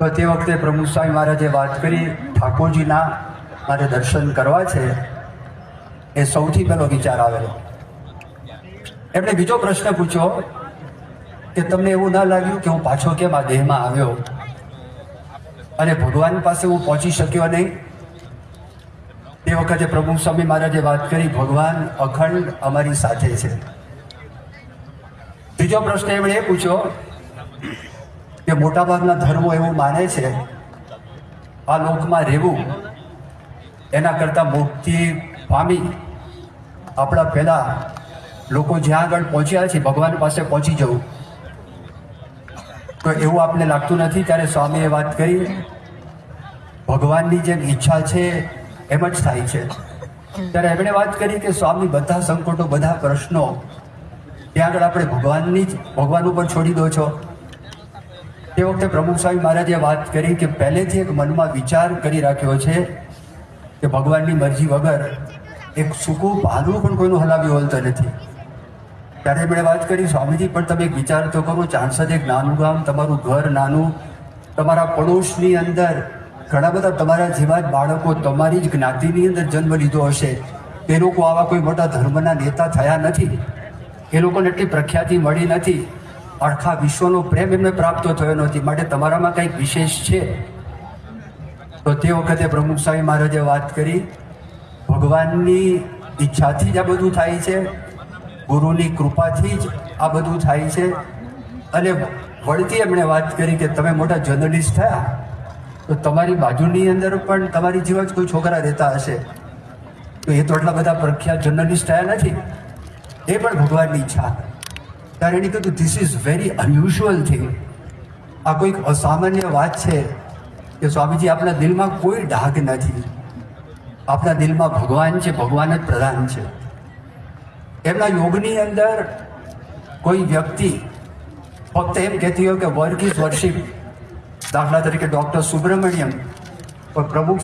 તો તે વખતે પ્રમુખ સ્વામી મહારાજે વાત કરી ઠાકોરજીના મારે દર્શન કરવા છે, એ સૌથી પહેલો વિચાર આવેલો. એમણે બીજો પ્રશ્ન પૂછ્યો કે તમને એવું ના લાગ્યું કે હું પાછો કેમ આ દેહમાં આવ્યો અને ભગવાન પાસે હું પહોંચી શક્યો નહીં? તે વખતે પ્રમુખ સ્વામી મહારાજે વાત કરી ભગવાન અખંડ અમારી સાથે છે. ત્રીજો પ્રશ્ન એમણે એ પૂછ્યો કે મોટાભાગના ધર્મો એવું માને છે આ લોકમાં રહેવું એના કરતાં મુક્તિ પામી આપણા પહેલા લોકો જ્યાં આગળ પહોંચ્યા છે ભગવાન પાસે પહોંચી જવું. તો એવું આપને લાગતું નથી? ત્યારે સ્વામીએ વાત કરી ભગવાનની જેમ ઈચ્છા છે એમ જ થાય છે. ત્યારે એમણે વાત કરી કે સ્વામી બધા સંકટો બધા પ્રશ્નો ત્યાં આગળ આપણે ભગવાન ઉપર છોડી દો છો. તે વખતે પ્રમુખ સ્વામી મહારાજે વાત કરી કે પહેલેથી એક મનમાં વિચાર કરી રાખ્યો છે કે ભગવાનની મરજી વગર એક સૂકું ભાલું પણ કોઈનું હલાવી વળતો નથી. ત્યારે એમણે વાત કરી સ્વામીજી પણ તમે એક વિચાર તો કરો, ચાંસદ એક નાનું ગામ, તમારું ઘર નાનું, તમારા પડોશની અંદર ઘણા બધા તમારા જેવા જ બાળકો તમારી જ જ્ઞાતિની અંદર જન્મ લીધો હશે. એ લોકો આવા કોઈ મોટા ધર્મના નેતા થયા નથી, એ લોકોને એટલી પ્રખ્યાતિ મળી નથી, આખા વિશ્વનો પ્રેમ એમને પ્રાપ્ત થયો નથી, માટે તમારામાં કંઈક વિશેષ છે. તો તે વખતે પ્રમુખ સ્વામી મહારાજે વાત કરી ભગવાનની ઈચ્છાથી જ આ બધું થાય છે, ગુરુની કૃપાથી જ આ બધું થાય છે. અને વળતી એમણે વાત કરી કે તમે મોટા જર્નલિસ્ટ થયા તો તમારી બાજુની અંદર પણ તમારી જેવા જ કોઈ છોકરા રહેતા હશે, તો એ તો એટલા બધા પ્રખ્યાત જર્નલિસ્ટ થયા નથી, એ પણ ભગવાનની ઈચ્છા. ત્યારે એણે કીધું this is very unusual thing, આ કોઈક અસામાન્ય વાત છે કે સ્વામીજી આપણા દિલમાં કોઈ ડાઘ નથી, આપણા દિલમાં ભગવાન છે, ભગવાન જ પ્રધાન છે. એમના યોગની અંદર કોઈ વ્યક્તિ ફક્ત એમ કહેતી હોય કે વર્ક ઇઝ વર્શિપ, દાખલા તરીકે ડૉક્ટર સુબ્રમણ્યમ, પણ પ્રમુખ